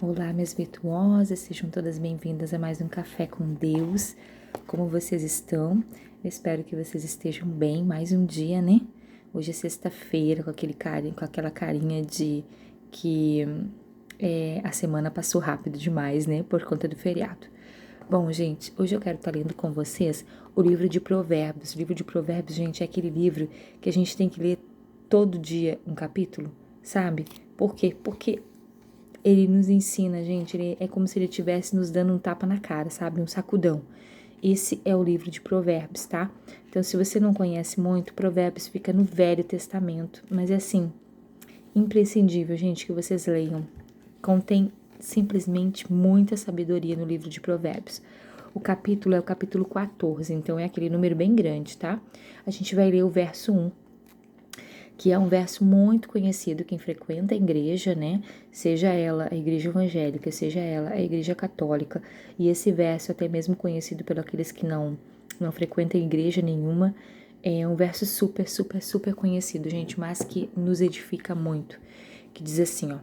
Olá, minhas virtuosas, sejam todas bem-vindas a mais um Café com Deus. Como vocês estão? Eu espero que vocês estejam bem, mais um dia, né? Hoje é sexta-feira, com aquela carinha de que a semana passou rápido demais, né? Por conta do feriado. Bom, gente, hoje eu quero estar lendo com vocês o livro de Provérbios. O livro de Provérbios, gente, é aquele livro que a gente tem que ler todo dia um capítulo, sabe? Por quê? Porque ele nos ensina, gente, ele é como se ele estivesse nos dando um tapa na cara, sabe? Um sacudão. Esse é o livro de Provérbios, tá? Então, se você não conhece muito, Provérbios fica no Velho Testamento. Mas é assim, imprescindível, gente, que vocês leiam. Contém simplesmente muita sabedoria no livro de Provérbios. O capítulo é o capítulo 14, então é aquele número bem grande, tá? A gente vai ler o verso 1, que é um verso muito conhecido, quem frequenta a igreja, né, seja ela a igreja evangélica, seja ela a igreja católica, e esse verso até mesmo conhecido por aqueles que não frequentam igreja nenhuma, é um verso super, super, super conhecido, gente, mas que nos edifica muito, que diz assim, ó: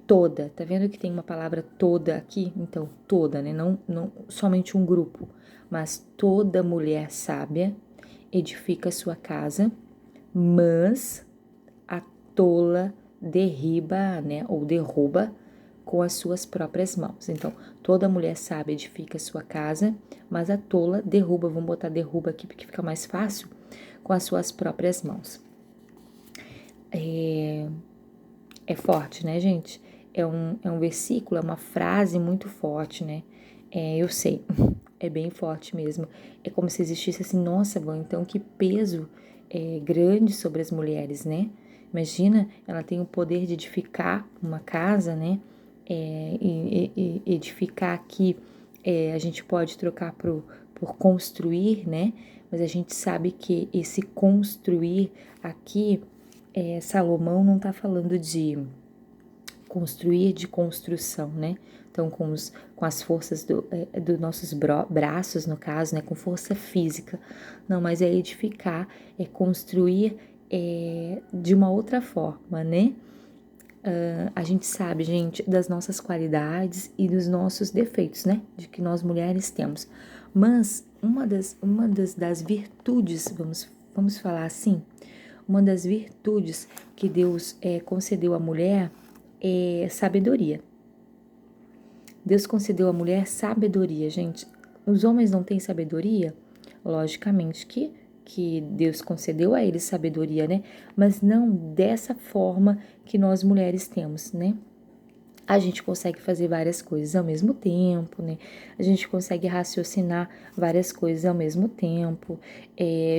toda, tá vendo que tem uma palavra toda aqui? Então, toda, né, não somente um grupo, mas toda mulher sábia edifica sua casa, mas a tola derriba, né, ou derruba com as suas próprias mãos. Então, toda mulher sábia edifica sua casa, mas a tola derruba, vamos botar derruba aqui porque fica mais fácil, com as suas próprias mãos. É forte, né, gente? É um versículo, é uma frase muito forte, né? Eu sei, é bem forte mesmo. É como se existisse assim, nossa, Van, então que peso grande sobre as mulheres, né? Imagina, ela tem o poder de edificar uma casa, né? E edificar aqui, a gente pode trocar por construir, né? Mas a gente sabe que esse construir aqui, Salomão não está falando de construir, de construção, né? Então, com as forças dos nossos braços, no caso, né? Com força física. Não, mas é edificar, é construir de uma outra forma, né? A gente sabe, gente, das nossas qualidades e dos nossos defeitos, né? De que nós mulheres temos. Mas das virtudes, vamos falar assim, uma das virtudes que Deus concedeu à mulher é sabedoria. Deus concedeu à mulher sabedoria, gente. Os homens não têm sabedoria? Logicamente que Deus concedeu a eles sabedoria, né? Mas não dessa forma que nós mulheres temos, né? A gente consegue fazer várias coisas ao mesmo tempo, né? A gente consegue raciocinar várias coisas ao mesmo tempo.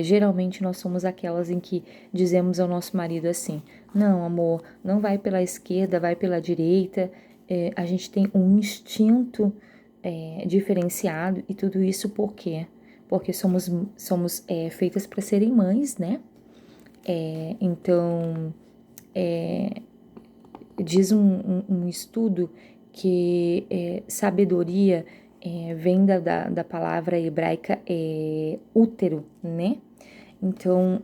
Geralmente nós somos aquelas em que dizemos ao nosso marido assim: não, amor, não vai pela esquerda, vai pela direita. A gente tem um instinto diferenciado, e tudo isso por quê? Porque somos feitas para serem mães, né? Então, diz um estudo que sabedoria vem da palavra hebraica útero, né? Então,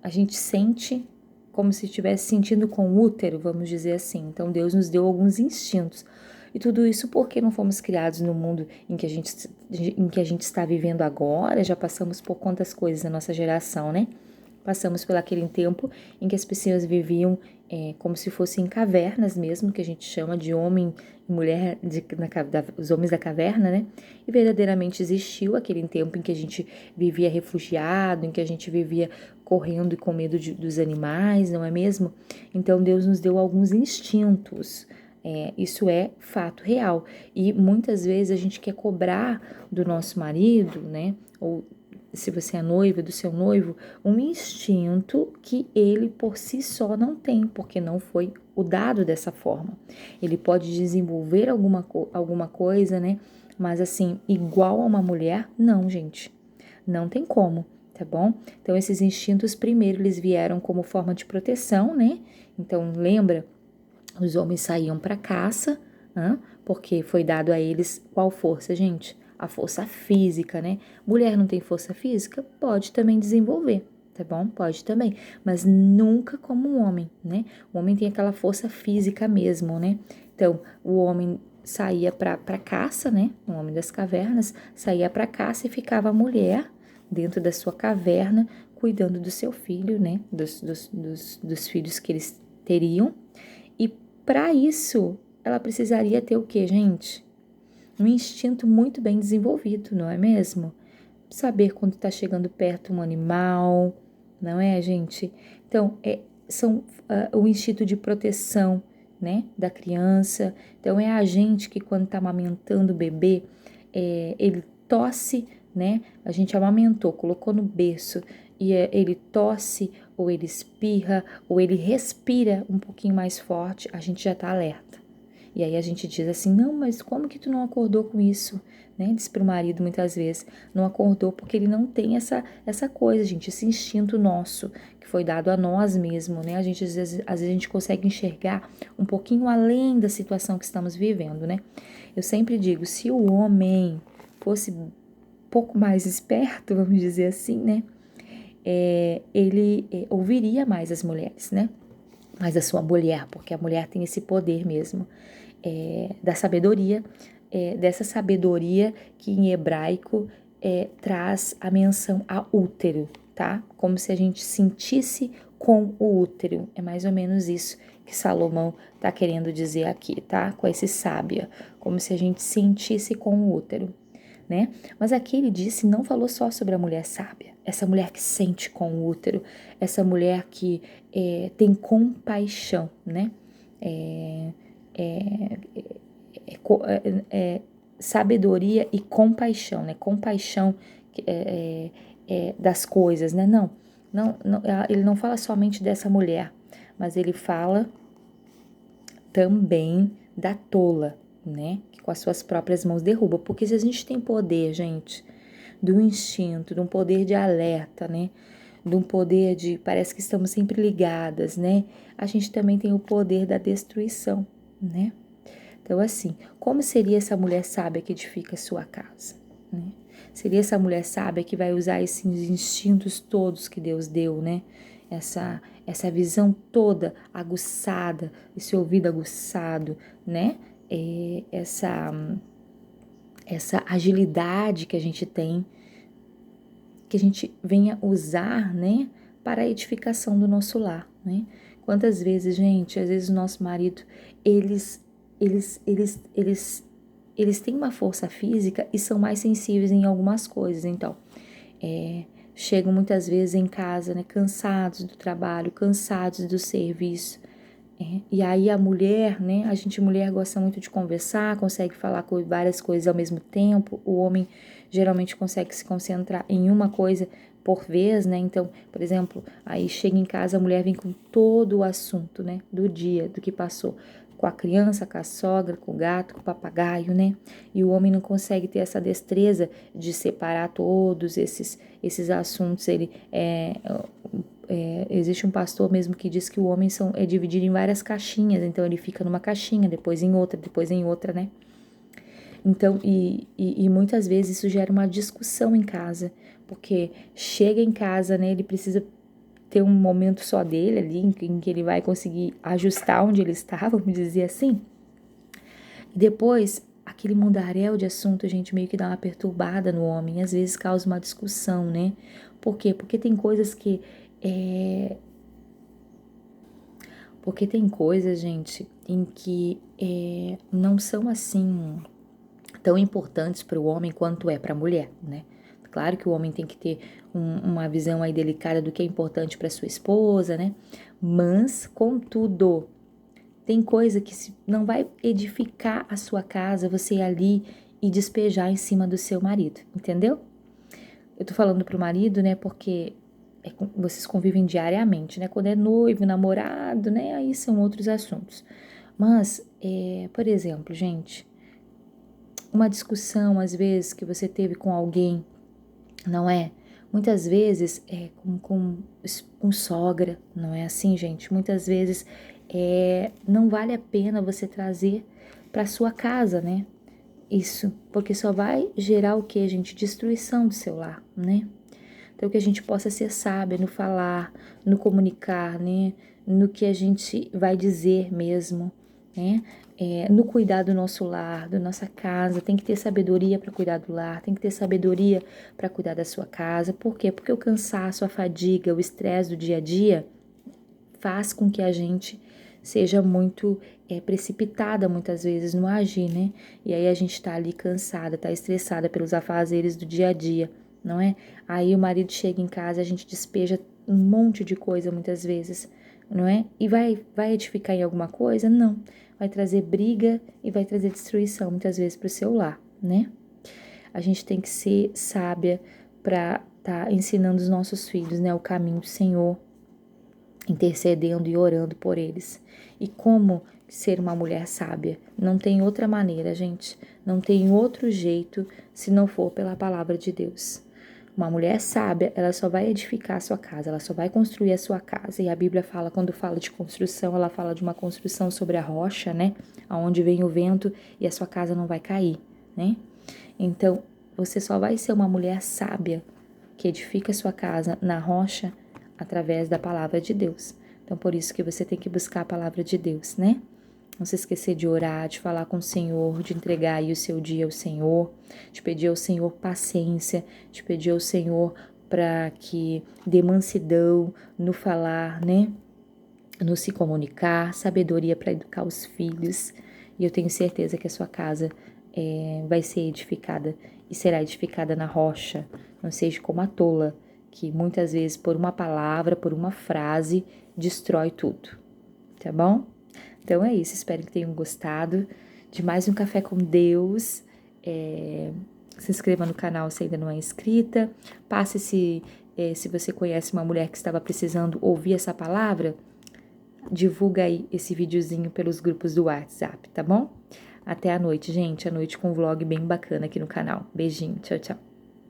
a gente sente como se estivesse sentindo com o útero, vamos dizer assim. Então, Deus nos deu alguns instintos. E tudo isso porque não fomos criados no mundo em que a gente está vivendo agora, já passamos por quantas coisas na nossa geração, né? Passamos por aquele tempo em que as pessoas viviam como se fossem cavernas mesmo, que a gente chama de homem e mulher, os homens da caverna, né? E verdadeiramente existiu aquele tempo em que a gente vivia refugiado, em que a gente vivia correndo e com medo dos animais, não é mesmo? Então Deus nos deu alguns instintos. Isso é fato real. E muitas vezes a gente quer cobrar do nosso marido, né? Ou se você é noiva, do seu noivo, um instinto que ele por si só não tem, porque não foi o dado dessa forma. Ele pode desenvolver alguma coisa, né? Mas assim, igual a uma mulher, não, gente. Não tem como, tá bom? Então, esses instintos, primeiro, eles vieram como forma de proteção, né? Então, lembra? Os homens saíam para caça, porque foi dado a eles qual força, gente? A força física, né? Mulher não tem força física? Pode também desenvolver, tá bom? Pode também, mas nunca como um homem, né? O homem tem aquela força física mesmo, né? Então, o homem saía para caça, né? O homem das cavernas saía para caça e ficava a mulher dentro da sua caverna cuidando do seu filho, né? Dos filhos que eles teriam. E para isso, ela precisaria ter o quê, gente? Um instinto muito bem desenvolvido, não é mesmo? Saber quando está chegando perto um animal, não é, gente? Então, são o instinto de proteção, né, da criança. Então, é a gente que quando está amamentando o bebê, ele tosse, né? A gente amamentou, colocou no berço e ele tosse, ou ele espirra, ou ele respira um pouquinho mais forte, a gente já está alerta. E aí a gente diz assim, não, mas como que tu não acordou com isso? Né? Diz pro marido muitas vezes, não acordou porque ele não tem essa coisa, gente, esse instinto nosso, que foi dado a nós mesmos, né? A gente, às vezes a gente consegue enxergar um pouquinho além da situação que estamos vivendo, né? Eu sempre digo, se o homem fosse um pouco mais esperto, vamos dizer assim, né? Ele ouviria mais as mulheres, né? Mais a sua mulher, porque a mulher tem esse poder mesmo, da sabedoria, dessa sabedoria que em hebraico traz a menção a útero, tá? Como se a gente sentisse com o útero. É mais ou menos isso que Salomão tá querendo dizer aqui, tá? Com esse sábia, como se a gente sentisse com o útero, né? Mas aqui ele disse, não falou só sobre a mulher sábia, essa mulher que sente com o útero, essa mulher que tem compaixão, né? Sabedoria e compaixão, né? Compaixão das coisas, né? Não, ele não fala somente dessa mulher, mas ele fala também da tola, né? Que com as suas próprias mãos derruba. Porque se a gente tem poder, gente, do instinto, de um poder de alerta, né? De um poder de, parece que estamos sempre ligadas, né? A gente também tem o poder da destruição, né? Então, assim, como seria essa mulher sábia que edifica a sua casa, né? Seria essa mulher sábia que vai usar esses instintos todos que Deus deu, né? Essa visão toda aguçada, esse ouvido aguçado, né? Essa agilidade que a gente tem, que a gente venha usar, né? Para a edificação do nosso lar, né? Quantas vezes, gente, às vezes o nosso marido, eles têm uma força física e são mais sensíveis em algumas coisas. Então, chegam muitas vezes em casa, né, cansados do trabalho, cansados do serviço. E aí a mulher, né, mulher gosta muito de conversar, consegue falar com várias coisas ao mesmo tempo. O homem geralmente consegue se concentrar em uma coisa por vez, né? Então, por exemplo, aí chega em casa, a mulher vem com todo o assunto, né, do dia, do que passou, com a criança, com a sogra, com o gato, com o papagaio, né? E o homem não consegue ter essa destreza de separar todos esses assuntos. Existe um pastor mesmo que diz que o homem é dividido em várias caixinhas, então ele fica numa caixinha, depois em outra, né? Então, e muitas vezes isso gera uma discussão em casa, porque chega em casa, né, ele precisa ter um momento só dele ali, em que ele vai conseguir ajustar onde ele está, vamos dizer assim. E depois, aquele mundaréu de assunto, gente, meio que dá uma perturbada no homem, às vezes causa uma discussão, né? Por quê? Porque tem coisas que Porque tem coisas, gente, em que não são assim tão importantes para o homem quanto é para a mulher, né? Claro que o homem tem que ter uma visão aí delicada do que é importante para sua esposa, né? Mas, contudo, tem coisa que não vai edificar a sua casa, você ir ali e despejar em cima do seu marido, entendeu? Eu tô falando pro marido, né, porque vocês convivem diariamente, né? Quando é noivo, namorado, né, aí são outros assuntos. Mas, por exemplo, gente, uma discussão, às vezes, que você teve com alguém, não é? Muitas vezes com sogra, não é assim, gente? Muitas vezes não vale a pena você trazer para sua casa, né? Isso, porque só vai gerar o que, gente? Destruição do seu lar, né? Então, que a gente possa ser sábia no falar, no comunicar, né? No que a gente vai dizer mesmo, né? No cuidar do nosso lar, da nossa casa, tem que ter sabedoria para cuidar do lar, tem que ter sabedoria para cuidar da sua casa. Por quê? Porque o cansaço, a fadiga, o estresse do dia a dia faz com que a gente seja muito precipitada muitas vezes no agir, né? E aí a gente tá ali cansada, tá estressada pelos afazeres do dia a dia, não é? Aí o marido chega em casa, a gente despeja um monte de coisa muitas vezes, não é? E vai edificar em alguma coisa? Não. Vai trazer briga e vai trazer destruição muitas vezes para o seu lar, né? A gente tem que ser sábia para tá ensinando os nossos filhos, né, o caminho do Senhor, intercedendo e orando por eles. E como ser uma mulher sábia? Não tem outra maneira, gente. Não tem outro jeito se não for pela palavra de Deus. Uma mulher sábia, ela só vai edificar a sua casa, ela só vai construir a sua casa. E a Bíblia fala, quando fala de construção, ela fala de uma construção sobre a rocha, né? Aonde vem o vento e a sua casa não vai cair, né? Então, você só vai ser uma mulher sábia que edifica a sua casa na rocha através da palavra de Deus. Então, por isso que você tem que buscar a palavra de Deus, né? Não se esquecer de orar, de falar com o Senhor, de entregar aí o seu dia ao Senhor, de pedir ao Senhor paciência, de pedir ao Senhor para que dê mansidão no falar, né? No se comunicar, sabedoria para educar os filhos. E eu tenho certeza que a sua casa vai ser edificada e será edificada na rocha. Não seja como a tola, que muitas vezes por uma palavra, por uma frase, destrói tudo. Tá bom? Então é isso, espero que tenham gostado de mais um Café com Deus. Se inscreva no canal se ainda não é inscrita. Passe se você conhece uma mulher que estava precisando ouvir essa palavra, divulga aí esse videozinho pelos grupos do WhatsApp, tá bom? Até a noite, gente. A noite com um vlog bem bacana aqui no canal. Beijinho, tchau, tchau.